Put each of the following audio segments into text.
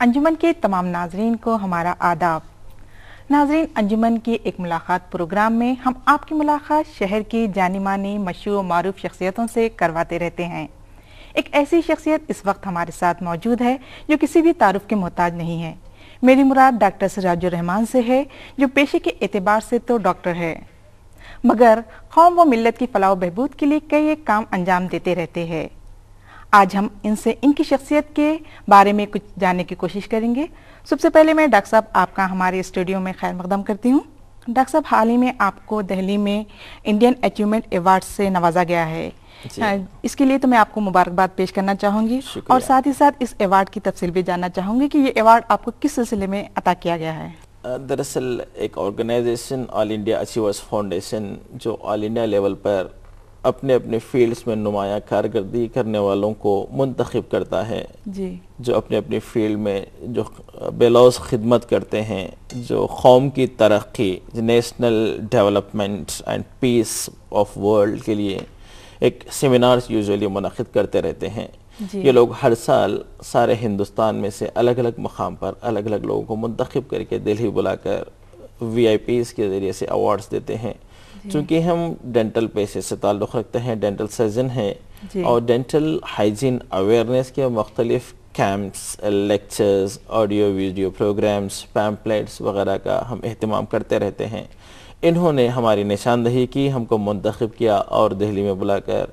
انجمن کے تمام ناظرین کو ہمارا آداب۔ ناظرین، انجمن کی ایک ملاقات پروگرام میں ہم آپ کی ملاقات شہر کی جانی مانی مشہور و معروف شخصیتوں سے کرواتے رہتے ہیں۔ ایک ایسی شخصیت اس وقت ہمارے ساتھ موجود ہے جو کسی بھی تعارف کے محتاج نہیں ہے۔ میری مراد ڈاکٹر سراج الرحمان سے ہے، جو پیشے کے اعتبار سے تو ڈاکٹر ہے، مگر قوم و ملت کی فلاح و بہبود کے لیے کئی ایک کام انجام دیتے رہتے ہیں۔ آج ہم ان سے ان کی شخصیت کے بارے میں کچھ جاننے کی کوشش کریں گے۔ سب سے پہلے میں ڈاکٹر صاحب آپ کا ہمارے اسٹوڈیو میں خیر مقدم کرتی ہوں۔ ڈاکٹر صاحب، حال ہی میں آپ کو دہلی میں انڈین اچیومنٹ ایوارڈ سے نوازا گیا ہے، اس کے لیے تو میں آپ کو مبارکباد پیش کرنا چاہوں گی، اور ساتھ ہی ساتھ اس ایوارڈ کی تفصیل بھی جاننا چاہوں گی کہ یہ ایوارڈ آپ کو کس سلسلے میں عطا کیا گیا ہے۔ دراصل ایک organisation all India achievers foundation جو آل انڈیا لیول پر اپنے اپنے فیلڈز میں نمایاں کارکردگی کرنے والوں کو منتخب کرتا ہے، جو اپنے اپنے فیلڈ میں جو بے لوث خدمت کرتے ہیں، جو قوم کی ترقی، national development and peace of world کے لیے ایک سیمینارز یوزولی منعقد کرتے رہتے ہیں۔ یہ لوگ ہر سال سارے ہندوستان میں سے الگ الگ مقام پر الگ الگ لوگوں کو منتخب کر کے دہلی بلا کر وی آئی پیز کے ذریعے سے ایوارڈز دیتے ہیں۔ چونکہ ہم ڈینٹل پیشے سے تعلق رکھتے ہیں، ڈینٹل سرجن ہیں، اور ڈینٹل ہائیجین اویئرنیس کے مختلف camps, lectures, audio video programmes, pamphlets وغیرہ کا ہم اہتمام کرتے رہتے ہیں۔ انہوں نے ہماری نشاندہی کی، ہم کو منتخب کیا اور دہلی میں بلا کر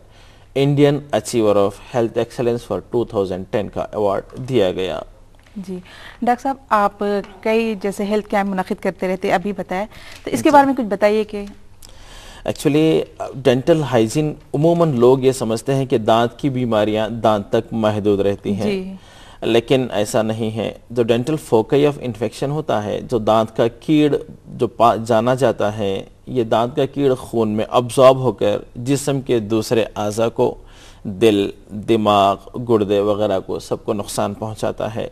Indian achiever of health excellence for 2010 کا ایوارڈ دیا گیا۔ جی ڈاکٹر صاحب، آپ کئی جیسے ہیلتھ کیمپ منعقد کرتے رہتے، ابھی بتایا، تو اس کے بارے میں کچھ بتائیے کہ ایکچولی ڈینٹل ہائیجین عموماً لوگ یہ سمجھتے ہیں کہ دانت کی بیماریاں دانت تک محدود رہتی ہیں، لیکن ایسا نہیں ہے۔ جو ڈینٹل فوکئی آف انفیکشن ہوتا ہے، جو دانت کا کیڑ جو جانا جاتا ہے، یہ دانت کا کیڑ خون میں ابزارب ہو کر جسم کے دوسرے اعضاء کو، دل، دماغ، گردے وغیرہ کو سب کو نقصان پہنچاتا ہے،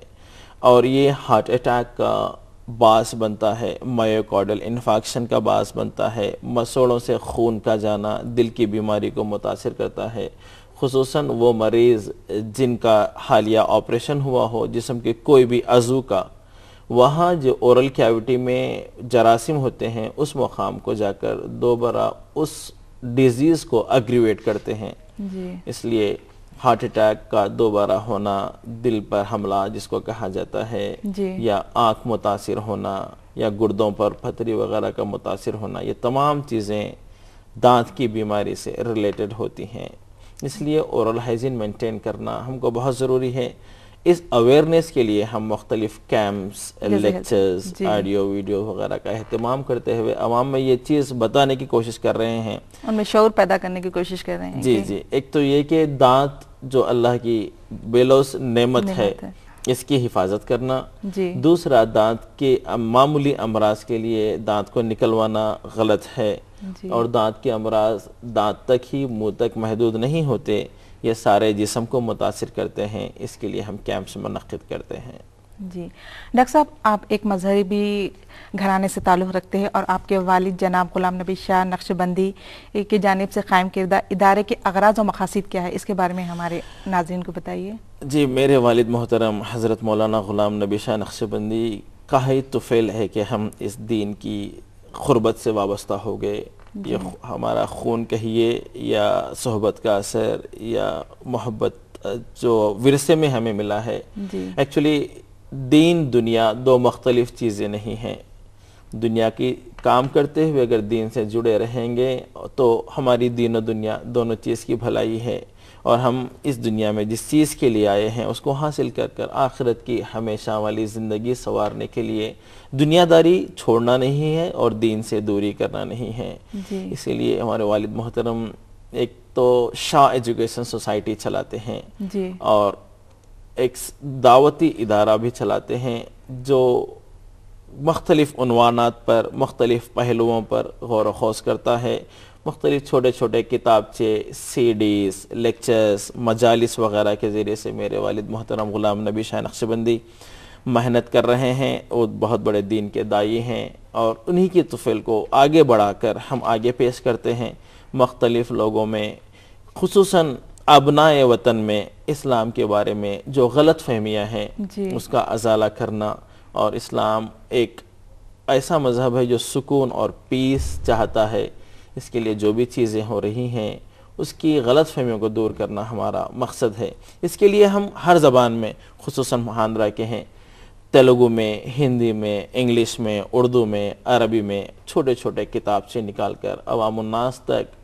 اور یہ ہارٹ اٹیک کا باعث بنتا ہے، مائیوکارڈل انفارکشن کا باعث بنتا ہے، مسوڑوں سے خون کا جانا دل کی بیماری کو متاثر کرتا ہے، خصوصاً وہ مریض جن کا حالیہ آپریشن ہوا ہو جسم کے کوئی بھی عضو کا، وہاں جو اورل کیوٹی میں جراثیم ہوتے ہیں اس مقام کو جا کر دوبارہ اس ڈیزیز کو اگریویٹ کرتے ہیں۔ اس لیے ہارٹ اٹیک کا دوبارہ ہونا، دل پر حملہ جس کو کہا جاتا ہے، یا آنکھ متاثر ہونا، یا گردوں پر پتھری وغیرہ کا متاثر ہونا، یہ تمام چیزیں دانت کی بیماری سے ریلیٹڈ ہوتی ہیں۔ اس لیے اورل ہائیجین مینٹین کرنا ہم کو بہت ضروری ہے۔ اس اویئرنیس کے لیے ہم مختلف کیمپس، لیکچرز، آڈیو ویڈیو وغیرہ کا اہتمام کرتے ہوئے عوام میں یہ چیز بتانے کی کوشش کر رہے ہیں، ان میں شعور پیدا کرنے کی کوشش کر رہے ہیں۔ جی ایک تو یہ کہ دانت جو اللہ کی بے لوث نعمت ہے، اس کی حفاظت کرنا، دوسرا دانت کے معمولی امراض کے لیے دانت کو نکلوانا غلط ہے، اور دانت کے امراض دانت تک ہی، منہ تک محدود نہیں ہوتے، یہ سارے جسم کو متاثر کرتے ہیں، اس کے لیے ہم کیمپس منعقد کرتے ہیں۔ جی ڈاکٹر صاحب، آپ ایک مذہبی گھرانے سے تعلق رکھتے ہیں، اور آپ کے والد جناب غلام نبی شاہ نقشبندی کی جانب سے قائم کردہ ادارے کے اغراض و مقاصد کیا ہے، اس کے بارے میں ہمارے ناظرین کو بتائیے۔ جی، میرے والد محترم حضرت مولانا غلام نبی شاہ نقشبندی کا ہی تو فعل ہے کہ ہم اس دین کی قربت سے وابستہ ہو گئے۔ یہ ہمارا خون کہیے، یا صحبت کا اثر، یا محبت جو ورثے میں ہمیں ملا ہے۔ ایکچولی دین دنیا دو مختلف چیزیں نہیں ہیں۔ دنیا کی کام کرتے ہوئے اگر دین سے جڑے رہیں گے تو ہماری دین و دنیا دونوں چیز کی بھلائی ہے، اور ہم اس دنیا میں جس چیز کے لیے آئے ہیں اس کو حاصل کر کر آخرت کی ہمیشہ والی زندگی سنوارنے کے لیے دنیا داری چھوڑنا نہیں ہے اور دین سے دوری کرنا نہیں ہے۔ اسی لیے ہمارے والد محترم ایک تو شاہ ایجوکیشن سوسائٹی چلاتے ہیں، اور ایک دعوتی ادارہ بھی چلاتے ہیں جو مختلف عنوانات پر، مختلف پہلوؤں پر غور و خوض کرتا ہے۔ مختلف چھوٹے چھوٹے کتابچے، سی ڈیز، لیکچرز، مجالس وغیرہ کے ذریعے سے میرے والد محترم غلام نبی شاہ نقشبندی محنت کر رہے ہیں۔ وہ بہت بڑے دین کے داعی ہیں، اور انہی کی طفل کو آگے بڑھا کر ہم آگے پیش کرتے ہیں، مختلف لوگوں میں، خصوصاً ابنائے وطن میں اسلام کے بارے میں جو غلط فہمیاں ہیں اس کا ازالہ کرنا، اور اسلام ایک ایسا مذہب ہے جو سکون اور پیس چاہتا ہے، اس کے لیے جو بھی چیزیں ہو رہی ہیں اس کی غلط فہمیوں کو دور کرنا ہمارا مقصد ہے۔ اس کے لیے ہم ہر زبان میں، خصوصاً آندھرا کے ہیں، تیلگو میں، ہندی میں، انگلش میں، اردو میں، عربی میں چھوٹے چھوٹے کتاب سے نکال کر عوام الناس تک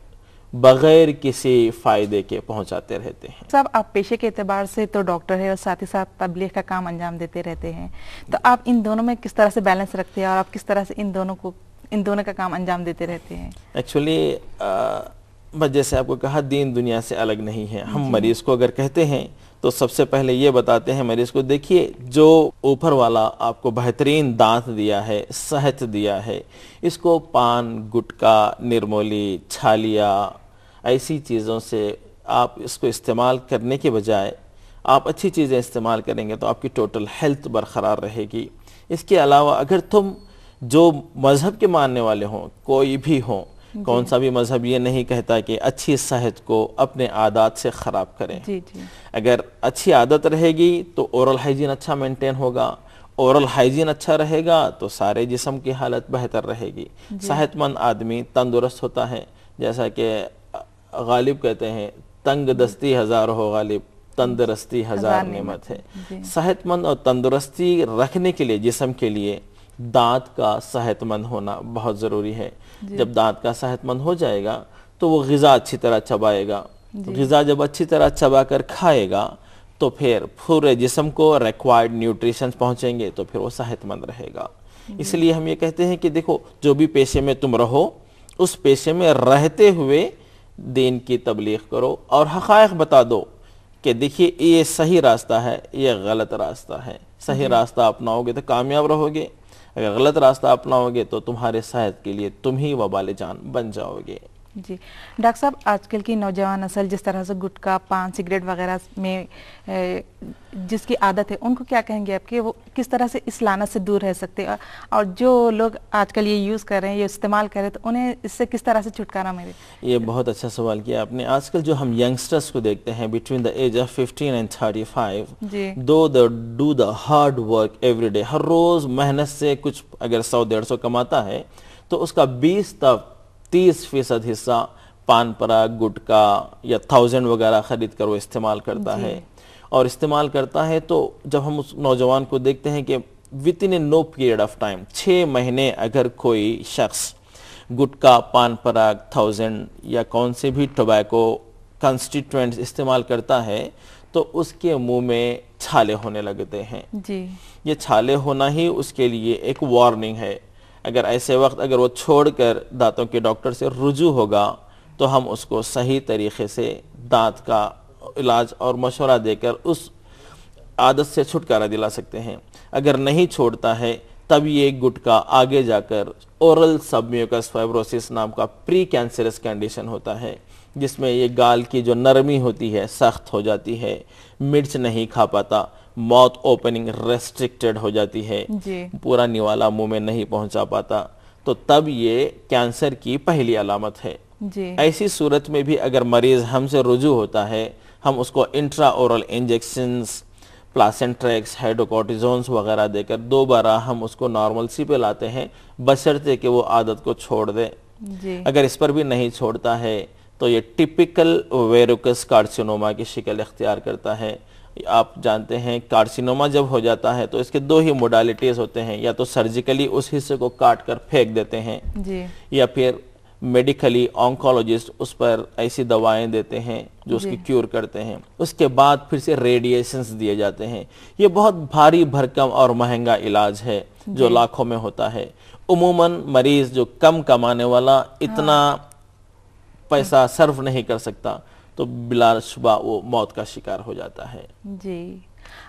بغیر کسی فائدے کے پہنچاتے رہتے ہیں۔ صاحب، آپ پیشے کے اعتبار سے تو ڈاکٹر ہے اور ساتھ ہی ساتھ تبلیغ کا کام انجام دیتے رہتے ہیں، تو آپ ان دونوں میں کس طرح سے بیلنس رکھتے ہیں اور آپ کس طرح سے ان دونوں کا کام انجام دیتے رہتے ہیں؟ ایکچولی جیسے آپ کو کہا، دین دنیا سے الگ نہیں ہے۔ ہم مریض کو اگر کہتے ہیں تو سب سے پہلے یہ بتاتے ہیں مریض کو، دیکھیے جو اوپر والا آپ کو بہترین دانت دیا ہے، صحت دیا ہے، اس کو پان، گٹکا، نرمولی، چھالیا، ایسی چیزوں سے آپ اس کو استعمال کرنے کے بجائے آپ اچھی چیزیں استعمال کریں گے تو آپ کی ٹوٹل ہیلتھ برقرار رہے گی۔ اس کے علاوہ اگر تم جو مذہب کے ماننے والے ہوں، کوئی بھی ہوں، کون سا بھی مذہب یہ نہیں کہتا کہ اچھی صحت کو اپنے عادات سے خراب کریں۔ اگر اچھی عادت رہے گی تو اورل ہائیجین اچھا مینٹین ہوگا، اورل ہائیجین اچھا رہے گا تو سارے جسم کی حالت بہتر رہے گی۔ صحت مند آدمی تندرست ہوتا ہے، جیسا کہ غالب کہتے ہیں، تنگ دستی ہزار ہو غالب، تندرستی ہزار نعمت ہے۔ صحت مند اور تندرستی رکھنے کے لیے جسم کے لیے دانت کا صحت مند ہونا بہت ضروری ہے۔ جب دانت کا صحت مند ہو جائے گا تو وہ غذا اچھی طرح چبائے گا، غذا جب اچھی طرح چبا کر کھائے گا تو پھر پورے جسم کو ریکوائرڈ نیوٹریشنز پہنچیں گے تو پھر وہ صحت مند رہے گا۔ اس لیے ہم یہ کہتے ہیں کہ دیکھو، جو بھی پیشے میں تم رہو، اس پیشے میں رہتے ہوئے دین کی تبلیغ کرو اور حقائق بتا دو کہ دیکھیے یہ صحیح راستہ ہے، یہ غلط راستہ ہے۔ صحیح راستہ اپناؤ گے تو کامیاب رہو گے، اگر غلط راستہ اپناؤ گے تو تمہارے صحت کے لیے تم ہی وبال جان بن جاؤ گے۔ جی ڈاکٹر صاحب، آج کل کی نوجوان نسل جس طرح سے گٹکا، پان، سگریٹ وغیرہ میں جس کی عادت ہے، ان کو کیا کہیں گے آپ کہ وہ کس طرح سے اس لعنت سے دور رہ سکتے ہیں، اور جو لوگ آج کل یہ یوز کر رہے ہیں، یہ استعمال کر رہے ہیں، تو انہیں اس سے کس طرح سے چھٹکارا ملے؟ یہ بہت اچھا سوال کیا آپ نے۔ آج کل جو ہم ینگسٹرز کو دیکھتے ہیں between the age of 15 and 35، دو they do the hard work every day، ہر روز محنت سے کچھ اگر 100-150 کماتا ہے تو اس کا 20-30% حصہ پان پراگ، گٹکا یا 1000 وغیرہ خرید کر وہ استعمال کرتا ہے۔ اور استعمال کرتا ہے تو جب ہم اس نوجوان کو دیکھتے ہیں کہ within a no period of time، 6 مہینے اگر کوئی شخص گٹکا، پان پراگ، 1000 یا کون سے بھی ٹوبیکو کنسٹیٹوئنٹس استعمال کرتا ہے تو اس کے منہ میں چھالے ہونے لگتے ہیں۔ یہ چھالے ہونا ہی اس کے لیے ایک وارننگ ہے۔ اگر ایسے وقت اگر وہ چھوڑ کر دانتوں کے ڈاکٹر سے رجوع ہوگا تو ہم اس کو صحیح طریقے سے دانت کا علاج اور مشورہ دے کر اس عادت سے چھٹکارا دلا سکتے ہیں۔ اگر نہیں چھوڑتا ہے تب یہ گٹکا آگے جا کر اورل سب میوکس فائبروسس نام کا پری کینسرس کنڈیشن ہوتا ہے، جس میں یہ گال کی جو نرمی ہوتی ہے سخت ہو جاتی ہے، مرچ نہیں کھا پاتا، ماؤتھ اوپننگ ریسٹرکٹڈ ہو جاتی ہے، پورا نوالا منہ میں نہیں پہنچا پاتا، تو تب یہ کینسر کی پہلی علامت ہے۔ ایسی صورت میں بھی اگر مریض ہم سے رجوع ہوتا ہے، ہم اس کو انٹرا اورل انجیکشنز، پلاسنٹریکس، ہائیڈروکورٹیزونز وغیرہ دے کر دوبارہ ہم اس کو نارملسی پہ لاتے ہیں، بشرطے کہ وہ عادت کو چھوڑ دے۔ اگر اس پر بھی نہیں چھوڑتا ہے تو یہ ٹپیکل ویروکس کارسینوما کی شکل اختیار کرتا ہے۔ آپ جانتے ہیں کارسینوما جب ہو جاتا ہے تو اس کے 2 ہی موڈالٹیز ہوتے ہیں، یا تو سرجیکلی اس حصے کو کاٹ کر پھینک دیتے ہیں، یا پھر میڈیکلی آنکولوجسٹ اس پر ایسی دوائیں دیتے ہیں جو اس کی کیور کرتے ہیں۔ اس کے بعد پھر سے ریڈیشنز دیے جاتے ہیں۔ یہ بہت بھاری بھرکم اور مہنگا علاج ہے جو لاکھوں میں ہوتا ہے۔ عموماً مریض جو کم کمانے والا اتنا پیسہ صرف نہیں کر سکتا تو بلا شبہ وہ موت کا شکار ہو جاتا ہے۔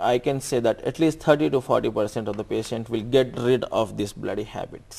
I can say that at least 30 to 40% of the patient will get rid of these bloody habits.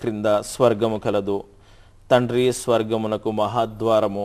క్రింద స్వర్గము కలదు, తండ్రి స్వర్గమునకు మహాద్వారము।